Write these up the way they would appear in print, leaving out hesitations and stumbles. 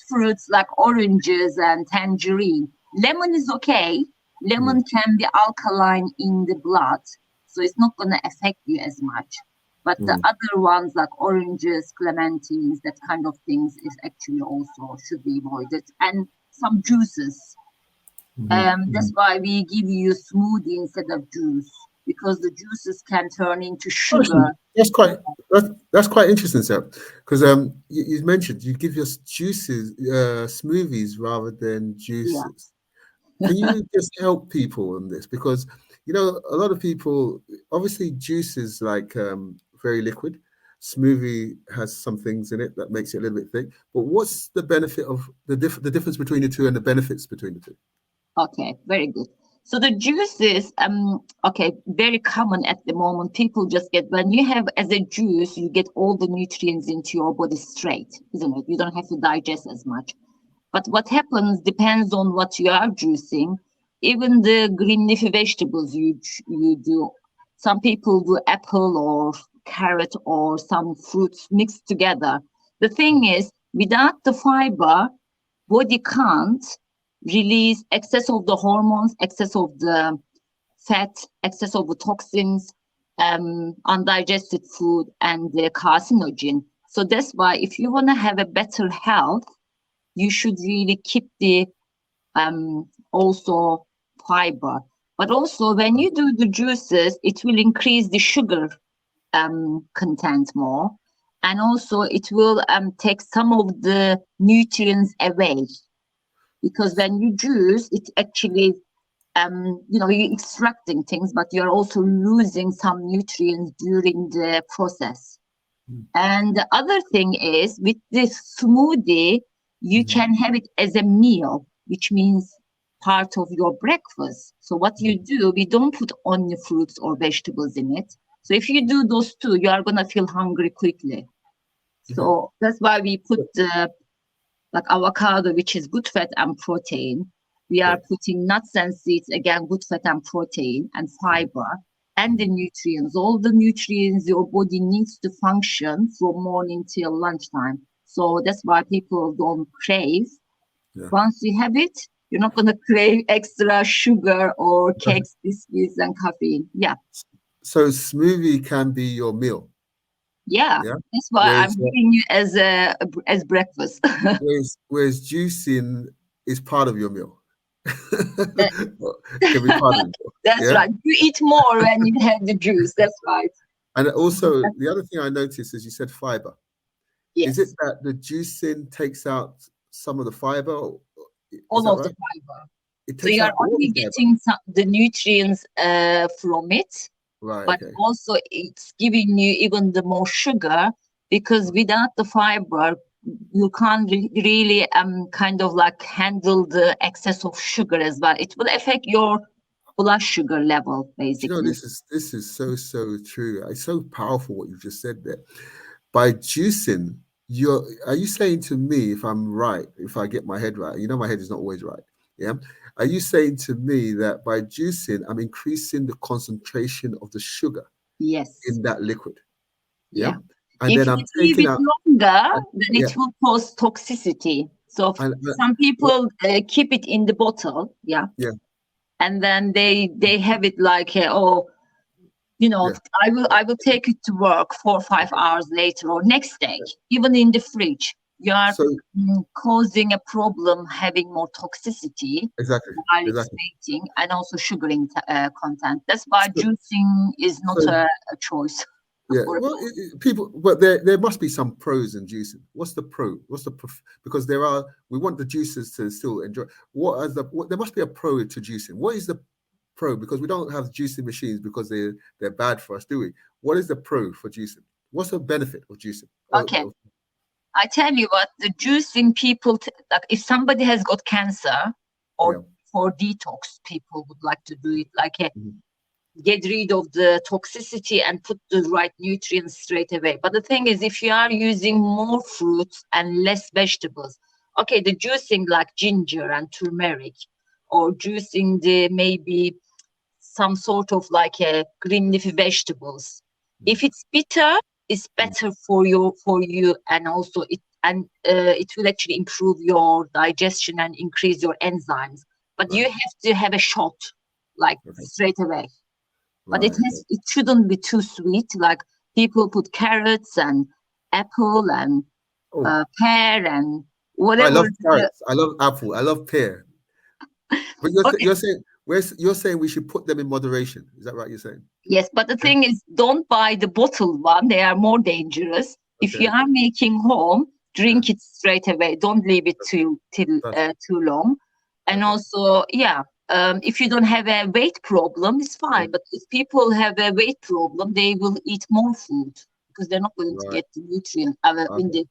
fruits like oranges and tangerine. Lemon is okay. Mm. Lemon can be alkaline in the blood, so it's not going to affect you as much. But the Mm. other ones like oranges, clementines, that kind of things is actually also should be avoided. And some juices. Mhm. That's Mhm. why we give you smoothie instead of juice because the juices can turn into Actually, sugar. that's quite interesting, sir. Because you mentioned you give your juices smoothies rather than Yeah. juices. Can you just help people on this? Because a lot of people obviously juice is like very liquid. Smoothie has some things in it that makes it a little bit thick. But what's the benefit of the difference between the two and the benefits between the two? Okay, very good. So the juices, okay, very common at the moment. People just get when you have as a juice, you get all the nutrients into your body straight, isn't it? You don't have to digest as much. But what happens depends on what you are juicing. Even the green leafy vegetables you do. Some people do apple or carrot or some fruits mixed together. The thing is, without the fiber, body can't release excess of the hormones, excess of the fat, excess of the toxins, undigested food, and the carcinogen. So that's why if you want to have a better health, you should really keep the also fiber. But also when you do the juices, it will increase the sugar content more. And also it will take some of the nutrients away because when you juice, it actually you're extracting things, but you're also losing some nutrients during the process. And the other thing is with this smoothie, you Mhm. can have it as a meal, which means part of your breakfast. So what you do, we don't put only fruits or vegetables in it. So if you do those two, you are gonna feel hungry quickly. Okay. So that's why we put the like avocado, which is good fat and protein. We are Right. putting nuts and seeds, again, good fat and protein and fiber and the nutrients, all the nutrients your body needs to function from morning till lunchtime. So that's why people don't crave. Yeah. Once you have it, you're not going to crave extra sugar or cakes, biscuits, and caffeine. Yeah. So smoothie can be your meal. Yeah. Yeah. That's why I'm Whereas giving you as breakfast. whereas juicing is part of your meal. That- Can be part of the meal. That's Yeah. right. You eat more when you have the juice. That's right. And also the other thing I noticed is you said fiber. Is it Yes. that the juicing takes out some of the fiber? Is All that of the right? fiber. It So takes you are out all only the fiber. getting the nutrients from it, Right. but Okay. also it's giving you even the more sugar because without the fiber, you can't really kind of like handle the excess of sugar as well. It will affect your blood sugar level basically. This is so true. It's so powerful what you just said there. By juicing, are you saying to me, if I'm right, if I get my head right, my head is not always right. Yeah. Are you saying to me that by juicing, I'm increasing the concentration of the sugar Yes. in that liquid? Yeah. Yeah. And If then you I'm leave taking it out, longer, I- then yeah. it will cause toxicity. So And some people keep it in the bottle, yeah, yeah. and then they have it like, oh, Yeah. I will take it to work 4 or 5 hours later or next day, even in the fridge. You are So causing a problem having more toxicity exactly. while it's Exactly. waiting and also sugaring content. That's why So, juicing is not so a choice yeah, for well, people, but there must be some pros in juicing. What's the pro? Because we want the juicers to still enjoy. There must be a pro to juicing. What is the pro? Because we don't have juicing machines because they're bad for us, do we? What is the pro for juicing? What's the benefit of juicing? okay. I tell you what, the juicing people, like if somebody has got cancer or Yeah. for detox, people would like to do it like Mhm. get rid of the toxicity and put the right nutrients straight away. But the thing is, if you are using more fruits and less vegetables, okay, the juicing like ginger and turmeric, or juicing the maybe some sort of like a green leafy vegetables. If it's bitter, it's better for you, and also and it will actually improve your digestion and increase your enzymes. But Right. you have to have a shot like Okay. straight away. But Right. it shouldn't be too sweet. Like people put carrots and apple and Oh, pear and I whatever. love carrots. I love apple. I love pear. But Okay, you're saying you're saying we should put them in moderation. Is that right? You're saying? yes, but the Yeah. thing is, don't buy the bottled one. They are more dangerous. If you Okay. are making home, Yeah. drink it straight away. Don't leave it That's too long. And okay. also, yeah, if you don't have a weight problem, it's Yeah. fine. But if people have a weight problem, they will eat more food because they're not going to Right. get the nutrient in Okay. the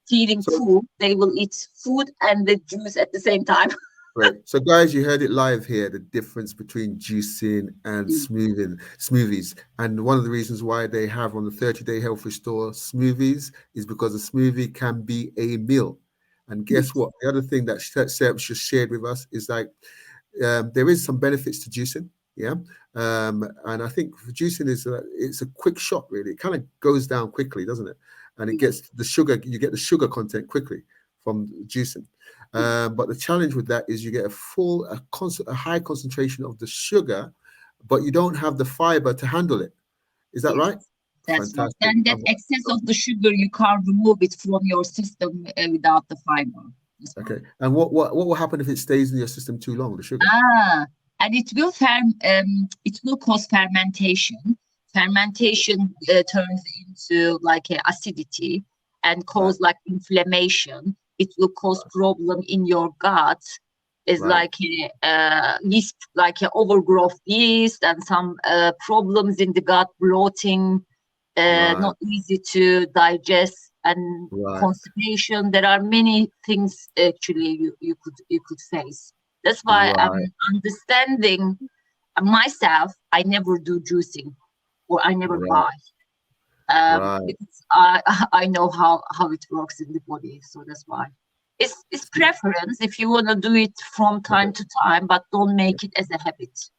feeding So food. They will eat food and the juice at the same time. great. So, guys, you heard it live here, the difference between juicing and smoothies. And one of the reasons why they have on the 30-day health restore smoothies is because a smoothie can be a meal. And guess Yes, what? The other thing that Serap just shared with us is like there is some benefits to juicing. Yeah. And I think for juicing it's a quick shot, really. It kind of goes down quickly, doesn't it? And it yes, gets the sugar, you get the sugar content quickly from juicing. But the challenge with that is you get a high concentration of the sugar, but you don't have the fiber to handle it. Is that yes. right? That's right. Fantastic. Then that excess of the sugar, you can't remove it from your system without the fiber. That's right. Okay. And what will happen if it stays in your system too long, the sugar? And it will cause fermentation. Fermentation turns into like a acidity and Right. cause like inflammation. It will cause problem in your gut. It's Right. like a yeast, like a overgrowth yeast, and some problems in the gut, bloating, Right. not easy to digest, and Right. constipation. There are many things actually you could face. That's why Right. understanding myself, I never do juicing or I never Right. buy Right. because I know how it works in the body. So that's why it's preference if you want to do it from time Okay. to time, but don't make it as a habit.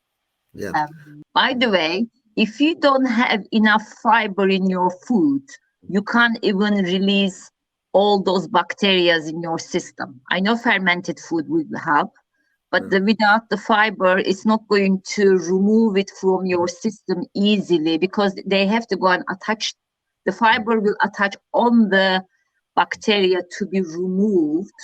Yeah. By the way, if you don't have enough fiber in your food, you can't even release all those bacteria in your system. I know fermented food will help, but Yeah. without the fiber, it's not going to remove it from your system easily because they have to go and attach. The fiber will attach on the bacteria to be removed.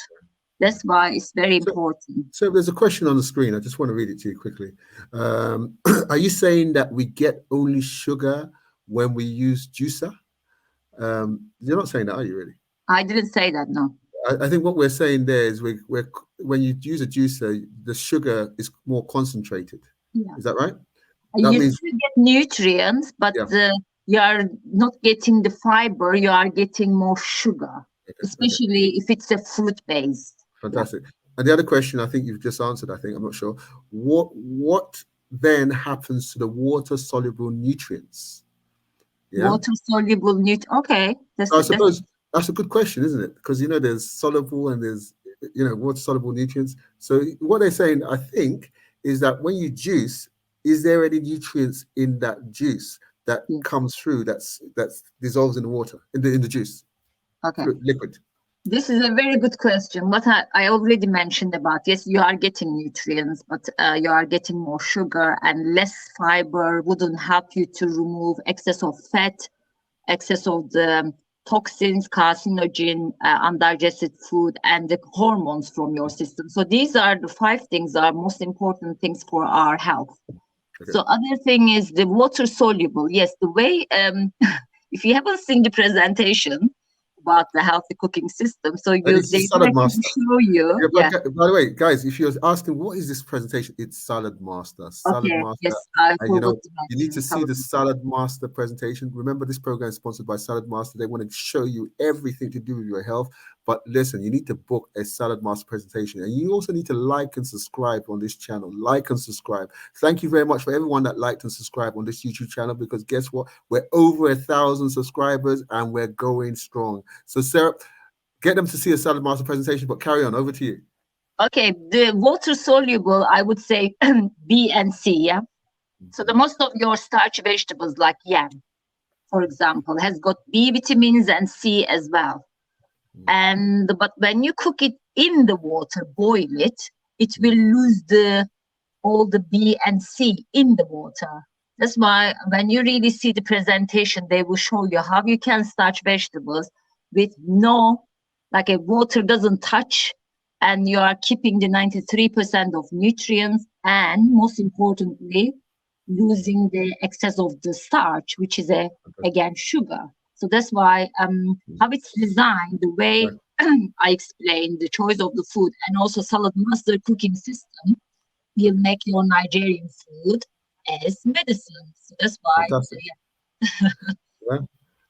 That's why it's very So, important. so there's a question on the screen. I just want to read it to you quickly. Are you saying that we get only sugar when we use juicer? You're not saying that, are you really? I didn't say that, no. I think what we're saying there is we're when you use a juicer, the sugar is more concentrated. Yeah. Is that right? That You means still get nutrients, but yeah. you are not getting the fiber, you are getting more sugar, Okay. Okay. especially if it's a fruit based. Yeah. Fantastic. And the other question, I think you've just answered. I think I'm not sure. What then happens to the water soluble nutrients? Yeah. Water soluble Okay, So I that's suppose that's a good question, isn't it? Because there's soluble and there's water soluble nutrients. So what they're saying, I think, is that when you juice, is there any nutrients in that juice that yeah. comes through that's dissolves in the water in the juice Okay. liquid? This is a very good question. What I already mentioned about, yes, you are getting nutrients, but you are getting more sugar, and less fiber wouldn't help you to remove excess of fat, excess of the toxins, carcinogen, undigested food, and the hormones from your system. So these are the five things that are most important things for our health. Okay. So other thing is the water soluble. Yes, the way if you haven't seen the presentation about the healthy cooking system, so And they it's will Salad actually Master. show you. Yeah, Yeah. by the way, guys, if you're asking what is this presentation, it's Salad Master. Salad Okay. Master. Yes, I And forgot to you need mention to see salad. the Salad Master presentation. Remember, this program is sponsored by Salad Master. They want to show you everything to do with your health. But listen, you need to book a Salad Master presentation. And you also need to like and subscribe on this channel. Like and subscribe. Thank you very much for everyone that liked and subscribed on this YouTube channel, because guess what? We're over 1,000 subscribers and we're going strong. So, Sarah, get them to see a Salad Master presentation, but carry on. Over to you. Okay, the water soluble, I would say B and C. Yeah. So the most of your starch vegetables, like yam, for example, has got B vitamins and C as well. And but when you cook it in the water, boil it, it will lose the all the B and C in the water. That's why when you really see the presentation, they will show you how you can starch vegetables with no, like a water doesn't touch, and you are keeping the 93% of nutrients, and most importantly, losing the excess of the starch, which is a again sugar. So that's why how it's designed, the way Right. I explained the choice of the food, and also Salad Master cooking system will make your Nigerian food as medicine. So that's why, Fantastic. yeah. Yeah.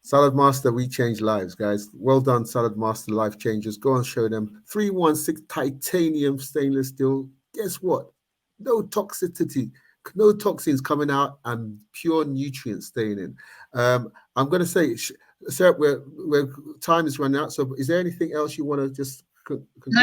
Salad Master, we change lives, guys. Well done, Salad Master Life Changers. Go and show them 316 titanium stainless steel. Guess what? No toxicity, no toxins coming out, and pure nutrients staying in. I'm going to say, Sarah, we're time is running out. So, is there anything else you want to just conclude?